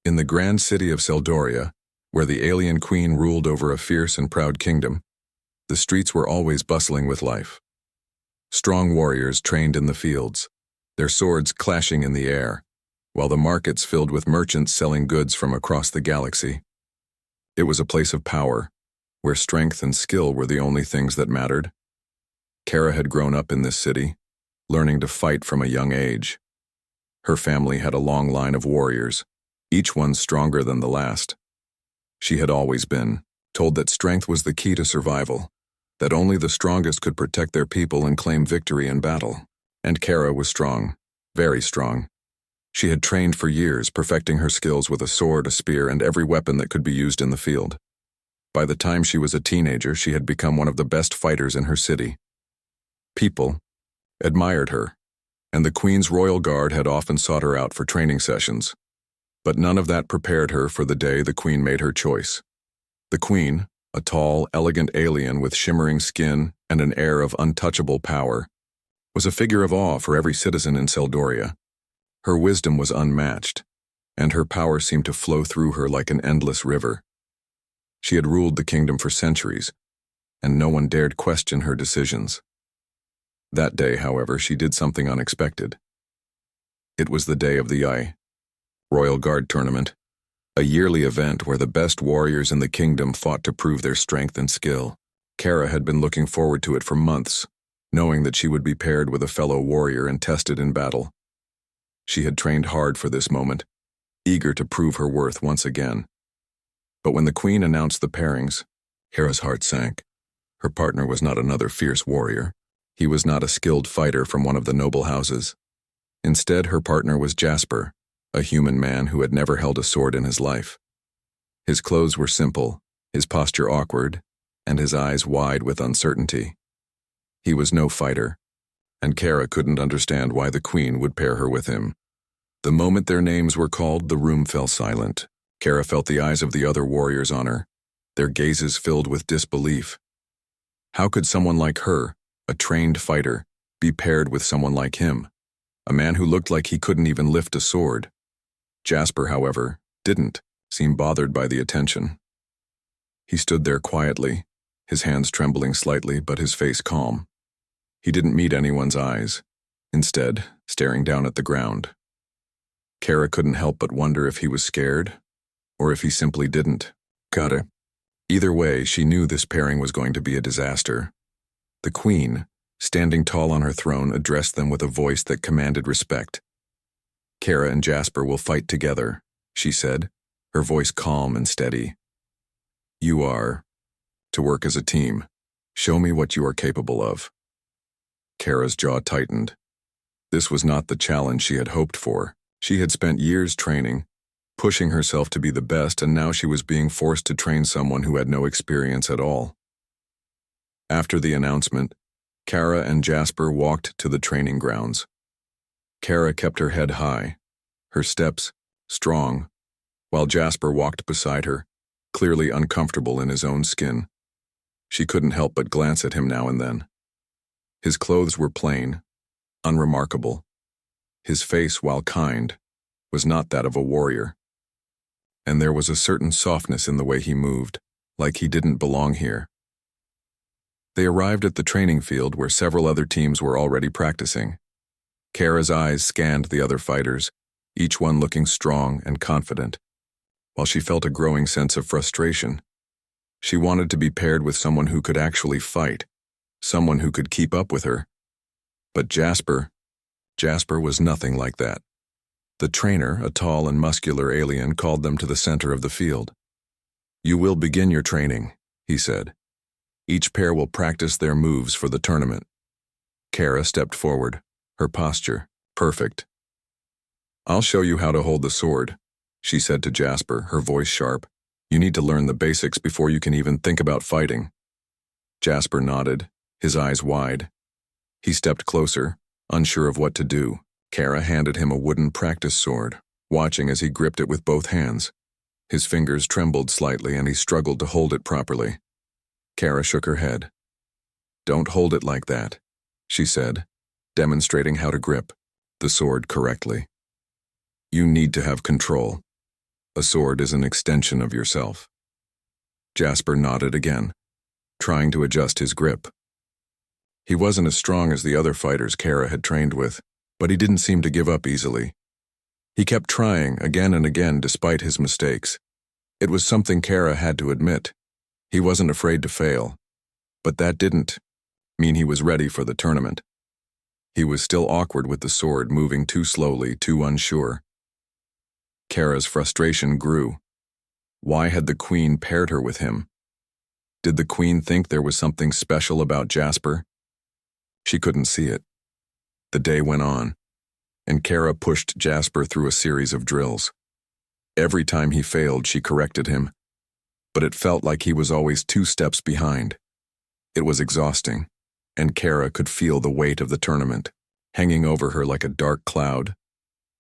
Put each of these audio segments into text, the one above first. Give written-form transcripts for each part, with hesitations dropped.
In the grand city of Seldoria, where the alien queen ruled over a fierce and proud kingdom, the streets were always bustling with life. Strong warriors trained in the fields, their swords clashing in the air, while the markets filled with merchants selling goods from across the galaxy. It was a place of power, where strength and skill were the only things that mattered. Kara had grown up in this city, learning to fight from a young age. Her family had a long line of warriors, each one stronger than the last. She had always been told that strength was the key to survival, that only the strongest could protect their people and claim victory in battle. And Kara was strong, very strong. She had trained for years, perfecting her skills with a sword, a spear, and every weapon that could be used in the field. By the time she was a teenager, she had become one of the best fighters in her city. People admired her, and the Queen's royal guard had often sought her out for training sessions. But none of that prepared her for the day the Queen made her choice. The Queen, a tall, elegant alien with shimmering skin and an air of untouchable power, was a figure of awe for every citizen in Seldoria. Her wisdom was unmatched, and her power seemed to flow through her like an endless river. She had ruled the kingdom for centuries, and no one dared question her decisions. That day, however, she did something unexpected. It was the day of the Royal Guard Tournament, a yearly event where the best warriors in the kingdom fought to prove their strength and skill. Kara had been looking forward to it for months, knowing that she would be paired with a fellow warrior and tested in battle. She had trained hard for this moment, eager to prove her worth once again. But when the Queen announced the pairings, Kara's heart sank. Her partner was not another fierce warrior. He was not a skilled fighter from one of the noble houses. Instead, her partner was Jasper, a human man who had never held a sword in his life. His clothes were simple, his posture awkward, and his eyes wide with uncertainty. He was no fighter, and Kara couldn't understand why the Queen would pair her with him. The moment their names were called, the room fell silent. Kara felt the eyes of the other warriors on her, their gazes filled with disbelief. How could someone like her, a trained fighter, be paired with someone like him, a man who looked like he couldn't even lift a sword? Jasper, however, didn't seem bothered by the attention. He stood there quietly, his hands trembling slightly but his face calm. He didn't meet anyone's eyes, instead staring down at the ground. Kara couldn't help but wonder if he was scared, or if he simply didn't. Got it. Either way, she knew this pairing was going to be a disaster. The Queen, standing tall on her throne, addressed them with a voice that commanded respect. "Kara and Jasper will fight together," she said, her voice calm and steady. "You are to work as a team. Show me what you are capable of." Kara's jaw tightened. This was not the challenge she had hoped for. She had spent years training, pushing herself to be the best, and now she was being forced to train someone who had no experience at all. After the announcement, Kara and Jasper walked to the training grounds. Kara kept her head high, her steps strong, while Jasper walked beside her, clearly uncomfortable in his own skin. She couldn't help but glance at him now and then. His clothes were plain, unremarkable. His face, while kind, was not that of a warrior. And there was a certain softness in the way he moved, like he didn't belong here. They arrived at the training field where several other teams were already practicing. Kara's eyes scanned the other fighters, each one looking strong and confident, while she felt a growing sense of frustration. She wanted to be paired with someone who could actually fight, someone who could keep up with her. But Jasper was nothing like that. The trainer, a tall and muscular alien, called them to the center of the field. "You will begin your training," he said. "Each pair will practice their moves for the tournament." Kara stepped forward, her posture perfect. "I'll show you how to hold the sword," she said to Jasper, her voice sharp. "You need to learn the basics before you can even think about fighting." Jasper nodded, his eyes wide. He stepped closer, unsure of what to do. Kara handed him a wooden practice sword, watching as he gripped it with both hands. His fingers trembled slightly and he struggled to hold it properly. Kara shook her head. "Don't hold it like that," she said, demonstrating how to grip the sword correctly. "You need to have control." A sword is an extension of yourself. Jasper nodded again, trying to adjust his grip. He wasn't as strong as the other fighters Kara had trained with, but he didn't seem to give up easily. He kept trying again and again despite his mistakes. It was something Kara had to admit. He wasn't afraid to fail, but that didn't mean he was ready for the tournament. He was still awkward with the sword, moving too slowly, too unsure. Kara's frustration grew. Why had the Queen paired her with him? Did the Queen think there was something special about Jasper? She couldn't see it. The day went on, and Kara pushed Jasper through a series of drills. Every time he failed, she corrected him, but it felt like he was always 2 steps behind. It was exhausting, and Kara could feel the weight of the tournament hanging over her like a dark cloud.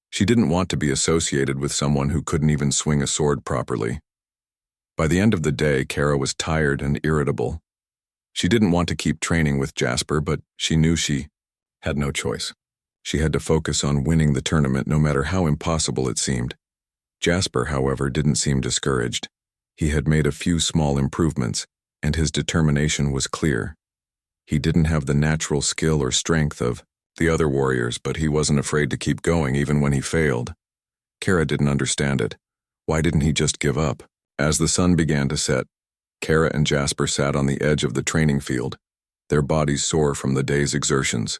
She didn't want to be associated with someone who couldn't even swing a sword properly. By the end of the day, Kara was tired and irritable. She didn't want to keep training with Jasper, but she knew she had no choice. She had to focus on winning the tournament no matter how impossible it seemed. Jasper, however, didn't seem discouraged. He had made a few small improvements, and his determination was clear. He didn't have the natural skill or strength of the other warriors, but he wasn't afraid to keep going even when he failed. Kara didn't understand it. Why didn't he just give up? As the sun began to set, Kara and Jasper sat on the edge of the training field, their bodies sore from the day's exertions.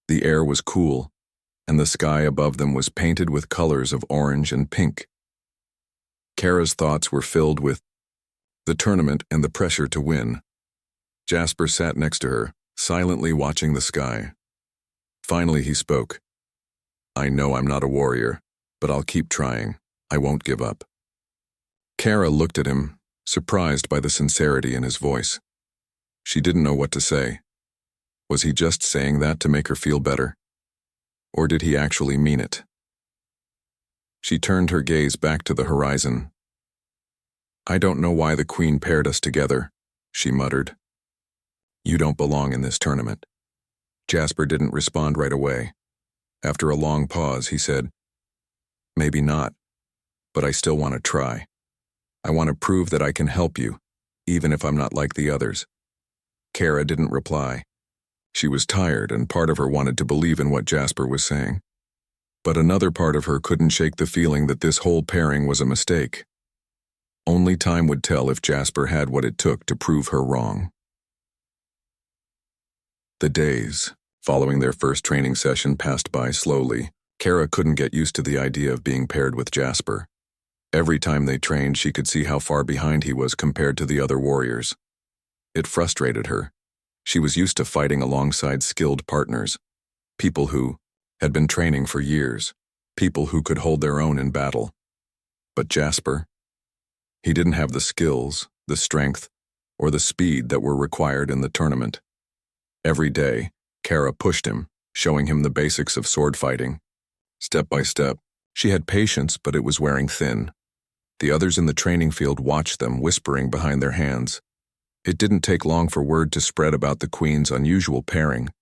The air was cool, and the sky above them was painted with colors of orange and pink. Kara's thoughts were filled with the tournament and the pressure to win. Jasper sat next to her, silently watching the sky. Finally he spoke. "I know I'm not a warrior, but I'll keep trying. I won't give up." Kara looked at him, surprised by the sincerity in his voice. She didn't know what to say. Was he just saying that to make her feel better? Or did he actually mean it? She turned her gaze back to the horizon. "I don't know why the Queen paired us together," she muttered. "You don't belong in this tournament." Jasper didn't respond right away. After a long pause, he said, "Maybe not, but I still want to try. I want to prove that I can help you, even if I'm not like the others." Kara didn't reply. She was tired, and part of her wanted to believe in what Jasper was saying. But another part of her couldn't shake the feeling that this whole pairing was a mistake. Only time would tell if Jasper had what it took to prove her wrong. The days following their first training session passed by slowly. Kara couldn't get used to the idea of being paired with Jasper. Every time they trained, she could see how far behind he was compared to the other warriors. It frustrated her. She was used to fighting alongside skilled partners, people who had been training for years, people who could hold their own in battle. But Jasper, he didn't have the skills, the strength, or the speed that were required in the tournament. Every day, Kara pushed him, showing him the basics of sword fighting. Step by step, she had patience, but it was wearing thin. The others in the training field watched them, whispering behind their hands. It didn't take long for word to spread about the Queen's unusual pairing.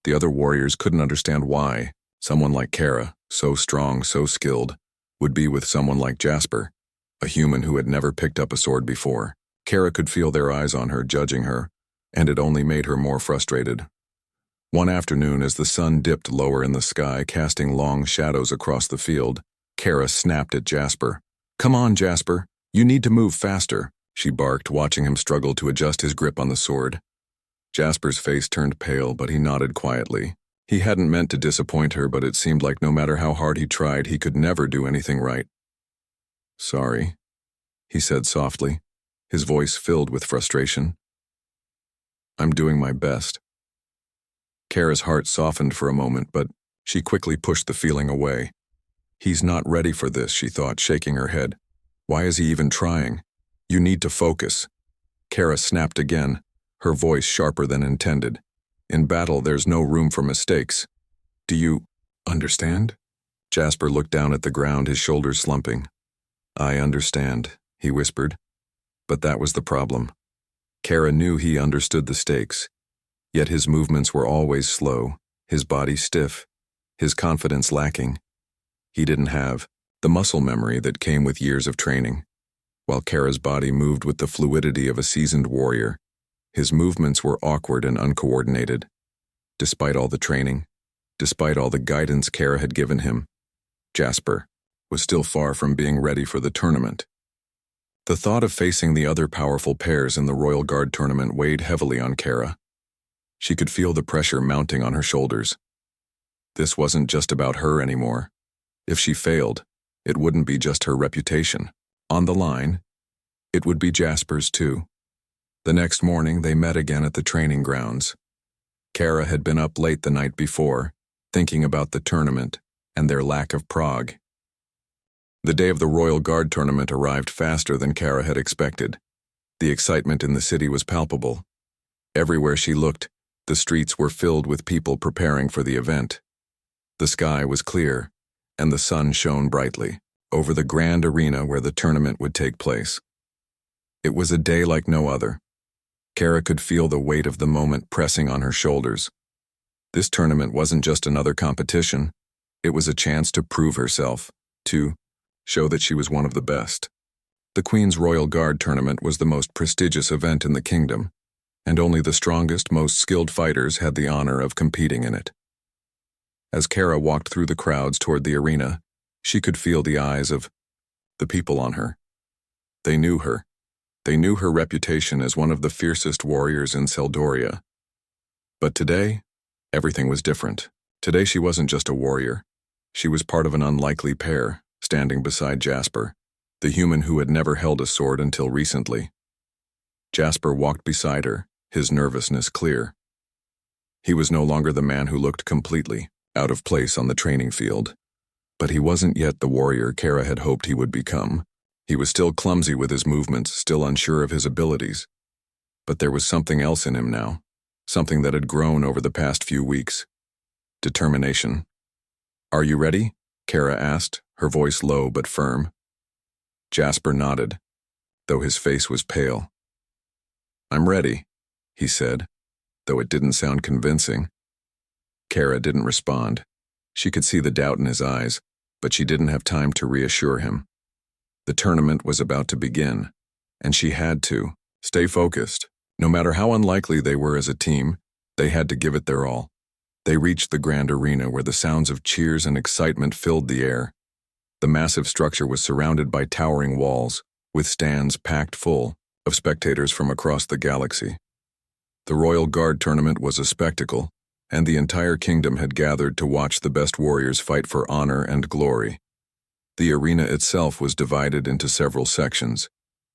The other warriors couldn't understand why someone like Kara, so strong, so skilled, would be with someone like Jasper, a human who had never picked up a sword before. Kara could feel their eyes on her, judging her, and it only made her more frustrated. One afternoon, as the sun dipped lower in the sky, casting long shadows across the field, Kara snapped at Jasper. "Come on, Jasper, you need to move faster," she barked, watching him struggle to adjust his grip on the sword. Jasper's face turned pale, but he nodded quietly. He hadn't meant to disappoint her, but it seemed like no matter how hard he tried, he could never do anything right. "Sorry," he said softly, his voice filled with frustration. "I'm doing my best." Kara's heart softened for a moment, but she quickly pushed the feeling away. "He's not ready for this," she thought, shaking her head. "Why is he even trying? You need to focus." Kara snapped again, her voice sharper than intended. "In battle, there's no room for mistakes. Do you understand?" Jasper looked down at the ground, his shoulders slumping. "I understand," he whispered. But that was the problem. Kara knew he understood the stakes, yet his movements were always slow, his body stiff, his confidence lacking. He didn't have the muscle memory that came with years of training. While Kara's body moved with the fluidity of a seasoned warrior, his movements were awkward and uncoordinated. Despite all the training, despite all the guidance Kara had given him, Jasper was still far from being ready for the tournament. The thought of facing the other powerful pairs in the Royal Guard tournament weighed heavily on Kara. She could feel the pressure mounting on her shoulders. This wasn't just about her anymore. If she failed, it wouldn't be just her reputation. On the line, it would be Jasper's too. The next morning, they met again at the training grounds. Kara had been up late the night before, thinking about the tournament and their lack of prog. The day of the Royal Guard tournament arrived faster than Kara had expected. The excitement in the city was palpable. Everywhere she looked, the streets were filled with people preparing for the event. The sky was clear, and the sun shone brightly over the grand arena where the tournament would take place. It was a day like no other. Kara could feel the weight of the moment pressing on her shoulders. This tournament wasn't just another competition. It was a chance to prove herself, to show that she was one of the best. The Queen's Royal Guard tournament was the most prestigious event in the kingdom, and only the strongest, most skilled fighters had the honor of competing in it. As Kara walked through the crowds toward the arena, she could feel the eyes of the people on her. They knew her. They knew her reputation as one of the fiercest warriors in Seldoria. But today, everything was different. Today she wasn't just a warrior. She was part of an unlikely pair, standing beside Jasper, the human who had never held a sword until recently. Jasper walked beside her, his nervousness clear. He was no longer the man who looked completely out of place on the training field. But he wasn't yet the warrior Kara had hoped he would become. He was still clumsy with his movements, still unsure of his abilities. But there was something else in him now, something that had grown over the past few weeks. Determination. "Are you ready?" Kara asked, her voice low but firm. Jasper nodded, though his face was pale. "I'm ready," he said, though it didn't sound convincing. Kara didn't respond. She could see the doubt in his eyes, but she didn't have time to reassure him. The tournament was about to begin, and she had to stay focused. No matter how unlikely they were as a team, they had to give it their all. They reached the grand arena where the sounds of cheers and excitement filled the air. The massive structure was surrounded by towering walls, with stands packed full of spectators from across the galaxy. The Royal Guard tournament was a spectacle, and the entire kingdom had gathered to watch the best warriors fight for honor and glory. The arena itself was divided into several sections,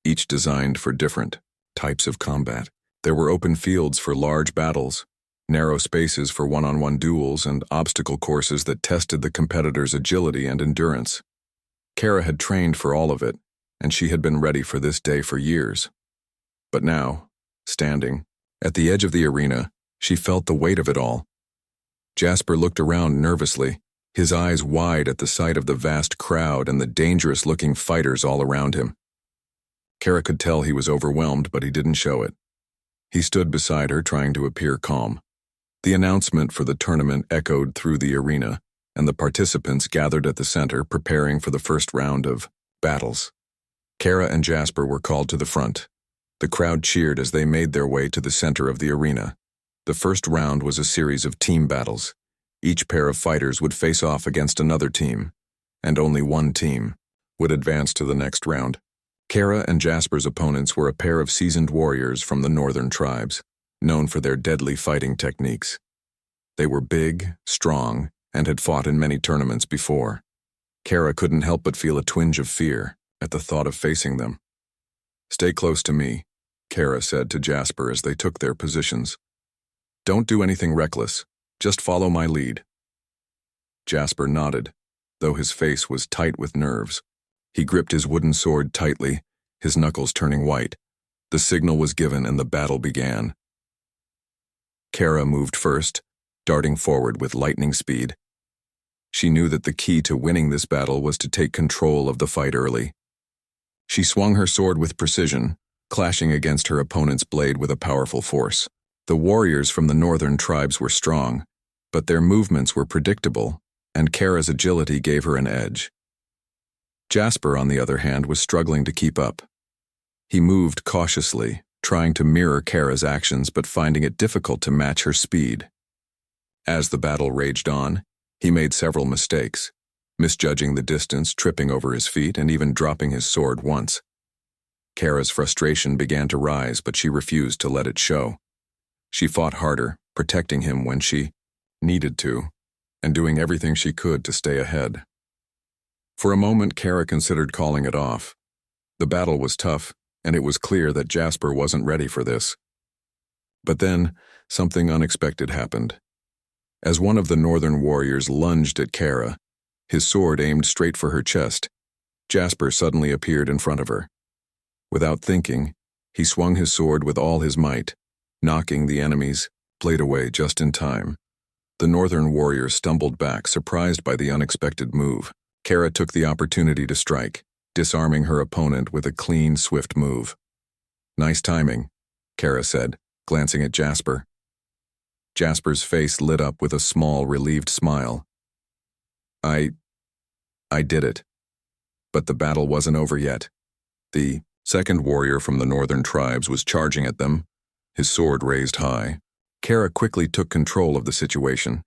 each designed for different types of combat. There were open fields for large battles, narrow spaces for one-on-one duels, and obstacle courses that tested the competitors' agility and endurance. Kara had trained for all of it, and she had been ready for this day for years. But now, standing at the edge of the arena, she felt the weight of it all. Jasper looked around nervously, his eyes wide at the sight of the vast crowd and the dangerous-looking fighters all around him. Kara could tell he was overwhelmed, but he didn't show it. He stood beside her, trying to appear calm. The announcement for the tournament echoed through the arena, and the participants gathered at the center, preparing for the first round of battles. Kara and Jasper were called to the front. The crowd cheered as they made their way to the center of the arena. The first round was a series of team battles. Each pair of fighters would face off against another team, and only one team would advance to the next round. Kara and Jasper's opponents were a pair of seasoned warriors from the northern tribes, known for their deadly fighting techniques. They were big, strong, and had fought in many tournaments before. Kara couldn't help but feel a twinge of fear at the thought of facing them. "Stay close to me," Kara said to Jasper as they took their positions. "Don't do anything reckless. Just follow my lead." Jasper nodded, though his face was tight with nerves. He gripped his wooden sword tightly, his knuckles turning white. The signal was given and the battle began. Kara moved first, darting forward with lightning speed. She knew that the key to winning this battle was to take control of the fight early. She swung her sword with precision, clashing against her opponent's blade with a powerful force. The warriors from the northern tribes were strong, but their movements were predictable, and Kara's agility gave her an edge. Jasper, on the other hand, was struggling to keep up. He moved cautiously, trying to mirror Kara's actions but finding it difficult to match her speed. As the battle raged on, he made several mistakes, misjudging the distance, tripping over his feet, and even dropping his sword once. Kara's frustration began to rise, but she refused to let it show. She fought harder, protecting him when she needed to, and doing everything she could to stay ahead. For a moment, Kara considered calling it off. The battle was tough, and it was clear that Jasper wasn't ready for this. But then, something unexpected happened. As one of the northern warriors lunged at Kara, his sword aimed straight for her chest, Jasper suddenly appeared in front of her. Without thinking, he swung his sword with all his might, knocking the enemy's blade away just in time. The northern warrior stumbled back, surprised by the unexpected move. Kara took the opportunity to strike, disarming her opponent with a clean, swift move. "Nice timing," Kara said, glancing at Jasper. Jasper's face lit up with a small, relieved smile. I did it." But the battle wasn't over yet. The second warrior from the northern tribes was charging at them, his sword raised high. Kara quickly took control of the situation.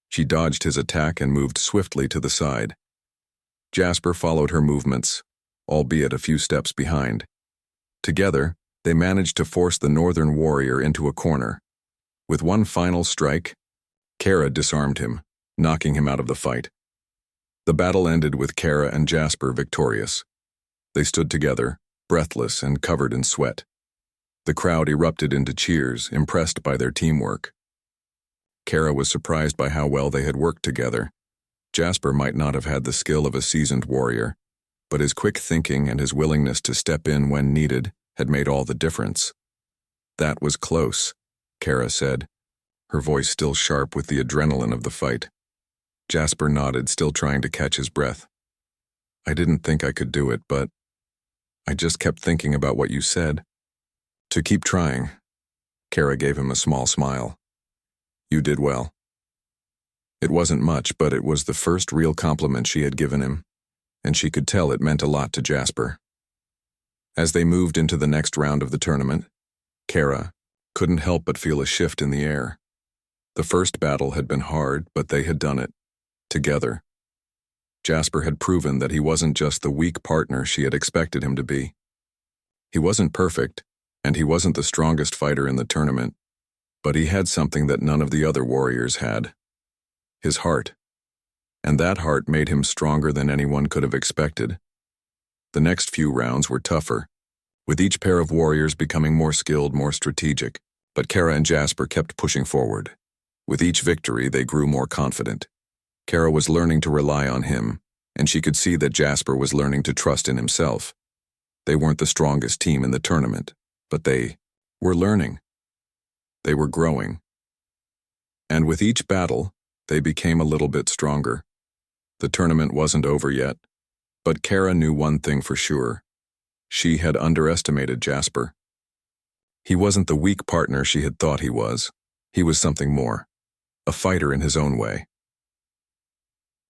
She dodged his attack and moved swiftly to the side. Jasper followed her movements, albeit a few steps behind. Together, they managed to force the northern warrior into a corner. With one final strike, Kara disarmed him, knocking him out of the fight. The battle ended with Kara and Jasper victorious. They stood together, breathless and covered in sweat. The crowd erupted into cheers, impressed by their teamwork. Kara was surprised by how well they had worked together. Jasper might not have had the skill of a seasoned warrior, but his quick thinking and his willingness to step in when needed had made all the difference. "That was close," Kara said, her voice still sharp with the adrenaline of the fight. Jasper nodded, still trying to catch his breath. "I didn't think I could do it, but I just kept thinking about what you said. To keep trying." Kara gave him a small smile. "You did well." It wasn't much, but it was the first real compliment she had given him, and she could tell it meant a lot to Jasper. As they moved into the next round of the tournament, Kara couldn't help but feel a shift in the air. The first battle had been hard, but they had done it, together. Jasper had proven that he wasn't just the weak partner she had expected him to be. He wasn't perfect, and he wasn't the strongest fighter in the tournament, but he had something that none of the other warriors had: his heart. And that heart made him stronger than anyone could have expected. The next few rounds were tougher, with each pair of warriors becoming more skilled, more strategic, but Kara and Jasper kept pushing forward. With each victory, they grew more confident. Kara was learning to rely on him, and she could see that Jasper was learning to trust in himself. They weren't the strongest team in the tournament, but they were learning. They were growing. And with each battle, they became a little bit stronger. The tournament wasn't over yet, but Kara knew one thing for sure. She had underestimated Jasper. He wasn't the weak partner she had thought he was. He was something more, a fighter in his own way.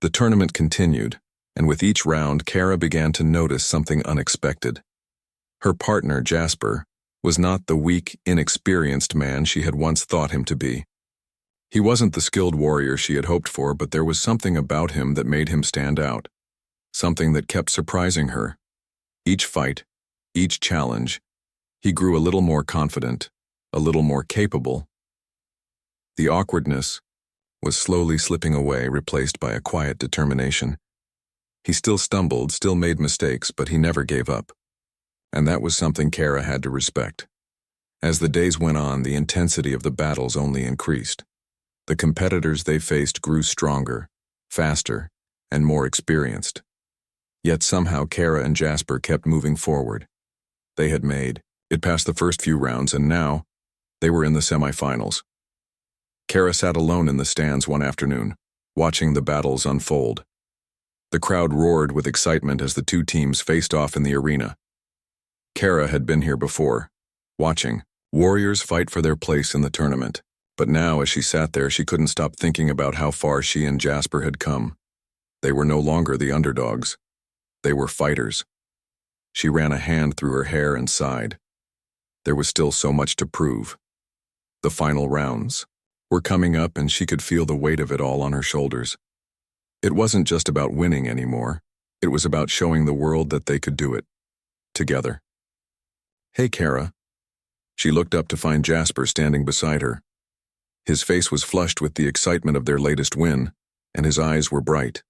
The tournament continued, and with each round, Kara began to notice something unexpected. Her partner, Jasper, was not the weak, inexperienced man she had once thought him to be. He wasn't the skilled warrior she had hoped for, but there was something about him that made him stand out, something that kept surprising her. Each fight, each challenge, he grew a little more confident, a little more capable. The awkwardness was slowly slipping away, replaced by a quiet determination. He still stumbled, still made mistakes, but he never gave up. And that was something Kara had to respect. As the days went on, the intensity of the battles only increased. The competitors they faced grew stronger, faster, and more experienced. Yet somehow Kara and Jasper kept moving forward. They had made it past the first few rounds, and now they were in the semifinals. Kara sat alone in the stands one afternoon, watching the battles unfold. The crowd roared with excitement as the two teams faced off in the arena. Kara had been here before, watching warriors fight for their place in the tournament. But now, as she sat there, she couldn't stop thinking about how far she and Jasper had come. They were no longer the underdogs. They were fighters. She ran a hand through her hair and sighed. There was still so much to prove. The final rounds were coming up, and she could feel the weight of it all on her shoulders. It wasn't just about winning anymore. It was about showing the world that they could do it. Together. "Hey, Kara." She looked up to find Jasper standing beside her. His face was flushed with the excitement of their latest win, and his eyes were bright.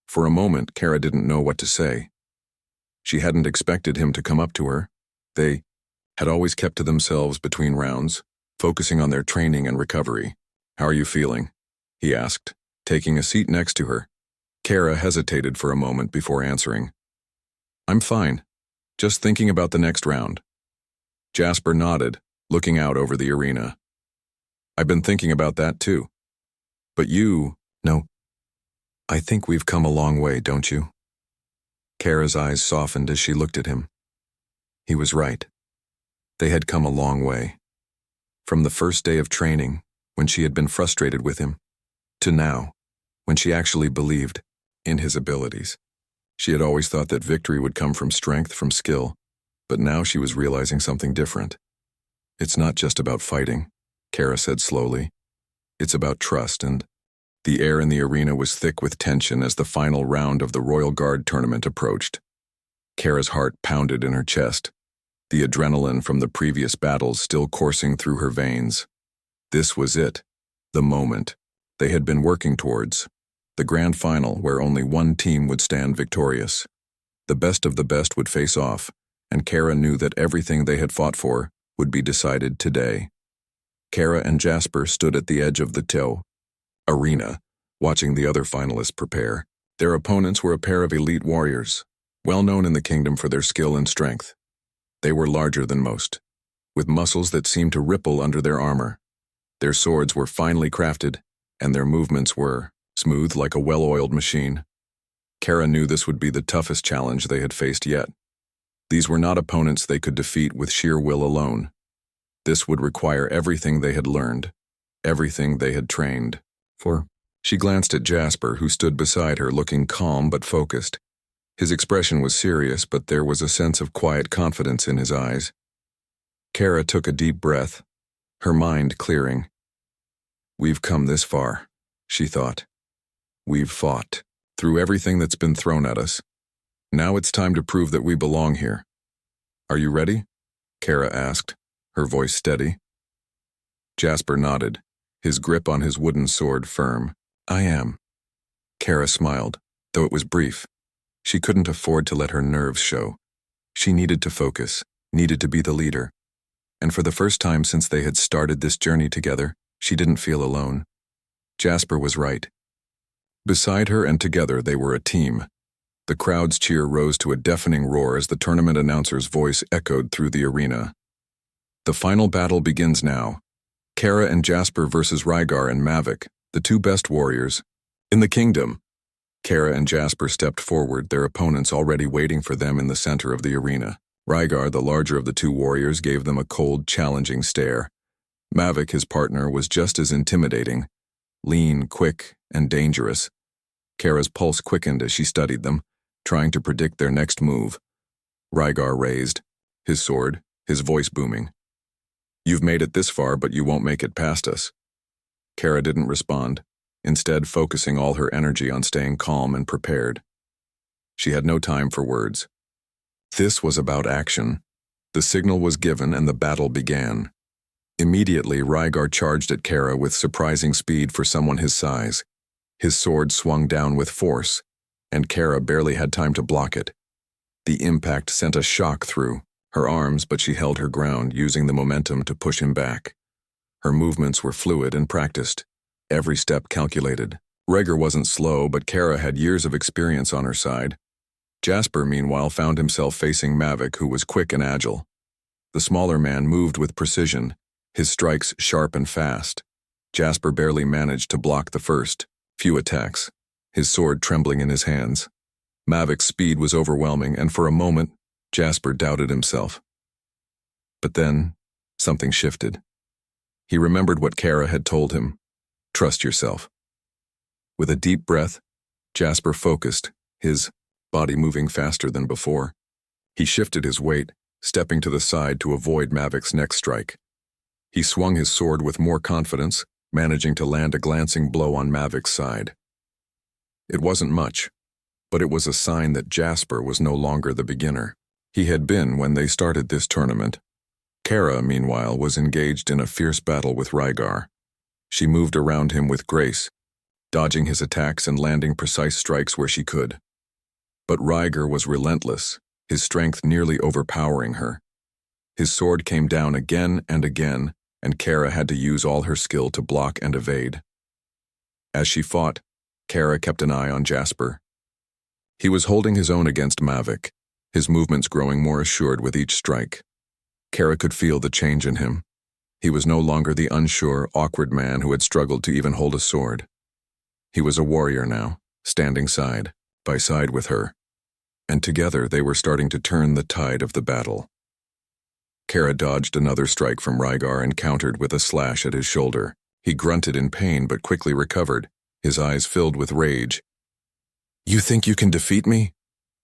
For a moment, Kara didn't know what to say. She hadn't expected him to come up to her. They had always kept to themselves between rounds, focusing on their training and recovery. "How are you feeling?" he asked, taking a seat next to her. Kara hesitated for a moment before answering. "I'm fine. Just thinking about the next round." Jasper nodded, looking out over the arena. "I've been thinking about that too. But no, I think we've come a long way, don't you?" Kara's eyes softened as she looked at him. He was right. They had come a long way. From the first day of training, when she had been frustrated with him, to now, when she actually believed in his abilities. She had always thought that victory would come from strength, from skill, but now she was realizing something different. "It's not just about fighting," Kara said slowly. "It's about trust," and the air in the arena was thick with tension as the final round of the Royal Guard tournament approached. Kara's heart pounded in her chest, the adrenaline from the previous battles still coursing through her veins. This was it, the moment they had been working towards, the grand final where only one team would stand victorious. The best of the best would face off, and Kara knew that everything they had fought for would be decided today. Kara and Jasper stood at the edge of the arena, watching the other finalists prepare. Their opponents were a pair of elite warriors, well known in the kingdom for their skill and strength. They were larger than most, with muscles that seemed to ripple under their armor. Their swords were finely crafted, and their movements were smooth like a well-oiled machine. Kara knew this would be the toughest challenge they had faced yet. These were not opponents they could defeat with sheer will alone. This would require everything they had learned, everything they had trained for. She glanced at Jasper, who stood beside her, looking calm but focused. His expression was serious, but there was a sense of quiet confidence in his eyes. Kara took a deep breath, her mind clearing. "We've come this far," she thought. "We've fought through everything that's been thrown at us. Now it's time to prove that we belong here." "Are you ready?" Kara asked, her voice steady. Jasper nodded, his grip on his wooden sword firm. "I am." Kara smiled, though it was brief. She couldn't afford to let her nerves show. She needed to focus, needed to be the leader. And for the first time since they had started this journey together, she didn't feel alone. Jasper was right. Beside her and together they were a team. The crowd's cheer rose to a deafening roar as the tournament announcer's voice echoed through the arena. "The final battle begins now. Kara and Jasper versus Rygar and Mavic, the two best warriors in the kingdom." Kara and Jasper stepped forward, their opponents already waiting for them in the center of the arena. Rygar, the larger of the two warriors, gave them a cold, challenging stare. Mavic, his partner, was just as intimidating, lean, quick, and dangerous. Kara's pulse quickened as she studied them, trying to predict their next move. Rygar raised, his sword, his voice booming. "You've made it this far, but you won't make it past us." Kara didn't respond, instead focusing all her energy on staying calm and prepared. She had no time for words. This was about action. The signal was given and the battle began. Immediately, Rygar charged at Kara with surprising speed for someone his size. His sword swung down with force, and Kara barely had time to block it. The impact sent a shock through her arms, but she held her ground, using the momentum to push him back. Her movements were fluid and practiced, every step calculated. Rygar wasn't slow, but Kara had years of experience on her side. Jasper, meanwhile, found himself facing Mavic, who was quick and agile. The smaller man moved with precision, his strikes sharp and fast. Jasper barely managed to block the first few attacks, his sword trembling in his hands. Mavic's speed was overwhelming, and for a moment, Jasper doubted himself. But then, something shifted. He remembered what Kara had told him. Trust yourself. With a deep breath, Jasper focused, his body moving faster than before. He shifted his weight, stepping to the side to avoid Mavic's next strike. He swung his sword with more confidence, managing to land a glancing blow on Mavic's side. It wasn't much, but it was a sign that Jasper was no longer the beginner he had been when they started this tournament. Kara, meanwhile, was engaged in a fierce battle with Rygar. She moved around him with grace, dodging his attacks and landing precise strikes where she could. But Rygar was relentless, his strength nearly overpowering her. His sword came down again and again, and Kara had to use all her skill to block and evade. As she fought, Kara kept an eye on Jasper. He was holding his own against Mavic, his movements growing more assured with each strike. Kara could feel the change in him. He was no longer the unsure, awkward man who had struggled to even hold a sword. He was a warrior now, standing side by side with her, and together they were starting to turn the tide of the battle. Kara dodged another strike from Rygar and countered with a slash at his shoulder. He grunted in pain but quickly recovered, his eyes filled with rage. "You think you can defeat me?"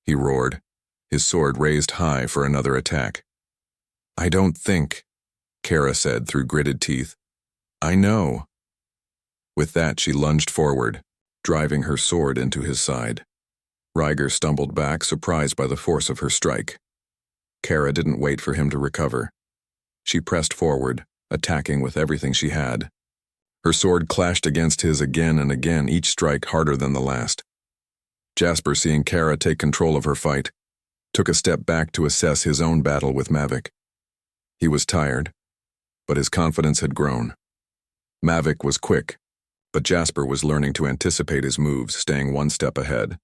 he roared, his sword raised high for another attack. "I don't think," Kara said through gritted teeth. "I know." With that, she lunged forward, driving her sword into his side. Rygar stumbled back, surprised by the force of her strike. Kara didn't wait for him to recover. She pressed forward, attacking with everything she had. Her sword clashed against his again and again, each strike harder than the last. Jasper, seeing Kara take control of her fight, took a step back to assess his own battle with Mavic. He was tired, but his confidence had grown. Mavic was quick, but Jasper was learning to anticipate his moves, staying one step ahead.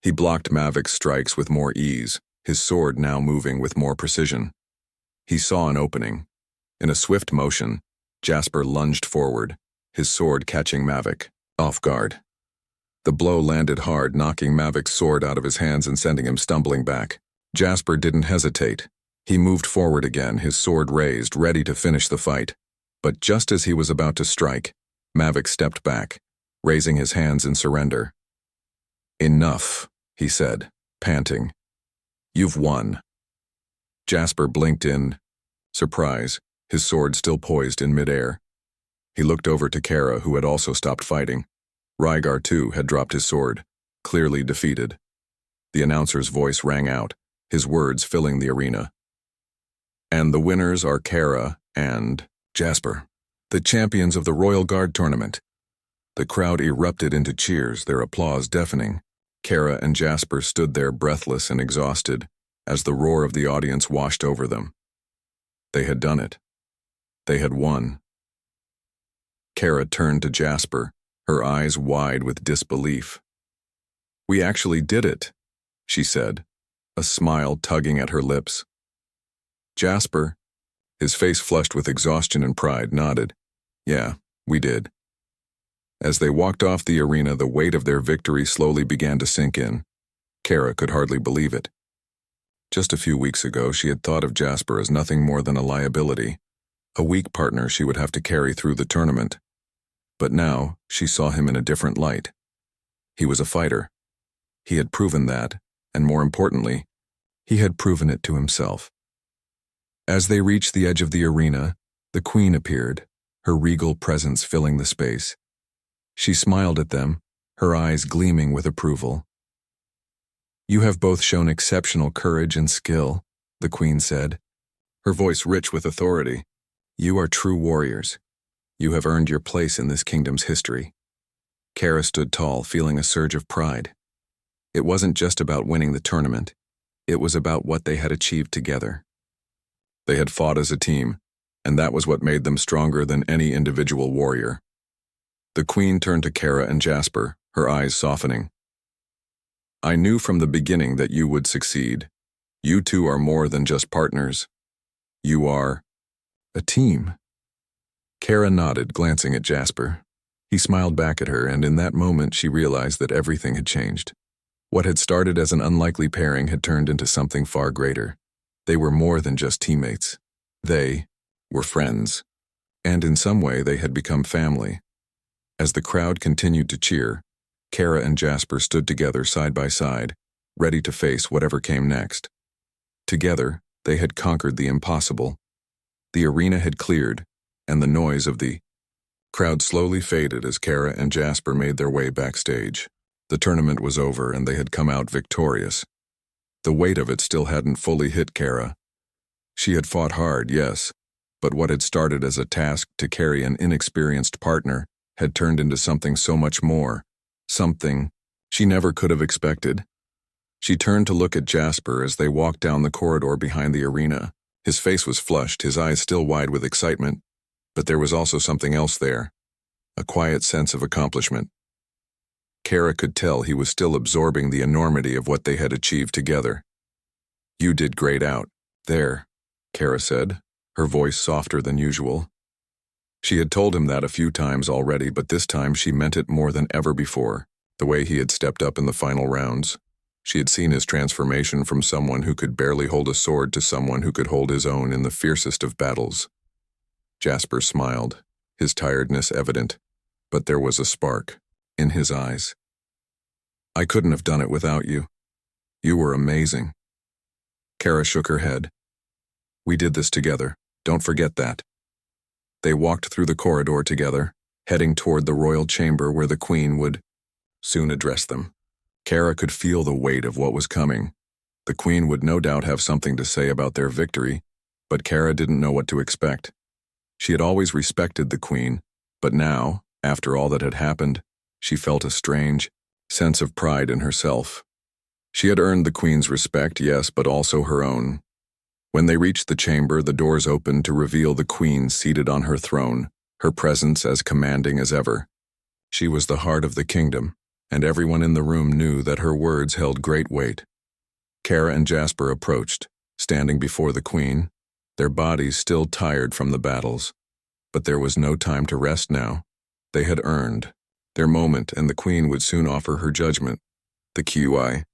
He blocked Mavic's strikes with more ease, his sword now moving with more precision. He saw an opening. In a swift motion, Jasper lunged forward, his sword catching Mavic, off guard. The blow landed hard, knocking Mavic's sword out of his hands and sending him stumbling back. Jasper didn't hesitate. He moved forward again, his sword raised, ready to finish the fight. But just as he was about to strike, Mavic stepped back, raising his hands in surrender. "Enough," he said, panting. "You've won." Jasper blinked in surprise, his sword still poised in midair. He looked over to Kara, who had also stopped fighting. Rygar, too, had dropped his sword, clearly defeated. The announcer's voice rang out, his words filling the arena. "And the winners are Kara and Jasper, the champions of the Royal Guard tournament." The crowd erupted into cheers, their applause deafening. Kara and Jasper stood there breathless and exhausted as the roar of the audience washed over them. They had done it. They had won. Kara turned to Jasper, her eyes wide with disbelief. "We actually did it," she said, a smile tugging at her lips. Jasper, his face flushed with exhaustion and pride, nodded. "Yeah, we did." As they walked off the arena, the weight of their victory slowly began to sink in. Kara could hardly believe it. Just a few weeks ago, she had thought of Jasper as nothing more than a liability, a weak partner she would have to carry through the tournament. But now, she saw him in a different light. He was a fighter. He had proven that, and more importantly, he had proven it to himself. As they reached the edge of the arena, the Queen appeared, her regal presence filling the space. She smiled at them, her eyes gleaming with approval. "You have both shown exceptional courage and skill," the Queen said, her voice rich with authority. "You are true warriors. You have earned your place in this kingdom's history." Kara stood tall, feeling a surge of pride. It wasn't just about winning the tournament. It was about what they had achieved together. They had fought as a team, and that was what made them stronger than any individual warrior. The Queen turned to Kara and Jasper, her eyes softening. "I knew from the beginning that you would succeed. You two are more than just partners. You are a team." Kara nodded, glancing at Jasper. He smiled back at her, and in that moment she realized that everything had changed. What had started as an unlikely pairing had turned into something far greater. They were more than just teammates. They were friends. And in some way they had become family. As the crowd continued to cheer, Kara and Jasper stood together side by side, ready to face whatever came next. Together, they had conquered the impossible. The arena had cleared, and the noise of the crowd slowly faded as Kara and Jasper made their way backstage. The tournament was over and they had come out victorious. The weight of it still hadn't fully hit Kara. She had fought hard, yes, but what had started as a task to carry an inexperienced partner had turned into something so much more, something she never could have expected. She turned to look at Jasper as they walked down the corridor behind the arena. His face was flushed, his eyes still wide with excitement, but there was also something else there, a quiet sense of accomplishment. Kara could tell he was still absorbing the enormity of what they had achieved together. "You did great out there," Kara said, her voice softer than usual. She had told him that a few times already, but this time she meant it more than ever before, the way he had stepped up in the final rounds. She had seen his transformation from someone who could barely hold a sword to someone who could hold his own in the fiercest of battles. Jasper smiled, his tiredness evident, but there was a spark in his eyes. "I couldn't have done it without you. You were amazing." Kara shook her head. "We did this together, don't forget that." They walked through the corridor together, heading toward the royal chamber where the queen would soon address them. Kara could feel the weight of what was coming. The queen would no doubt have something to say about their victory, but Kara didn't know what to expect. She had always respected the queen, but now, after all that had happened, she felt a strange sense of pride in herself. She had earned the queen's respect, yes, but also her own. When they reached the chamber, the doors opened to reveal the queen seated on her throne, her presence as commanding as ever. She was the heart of the kingdom, and everyone in the room knew that her words held great weight. Kara and Jasper approached, standing before the queen, their bodies still tired from the battles. But there was no time to rest now. They had earned their moment, and the queen would soon offer her judgment. The HFY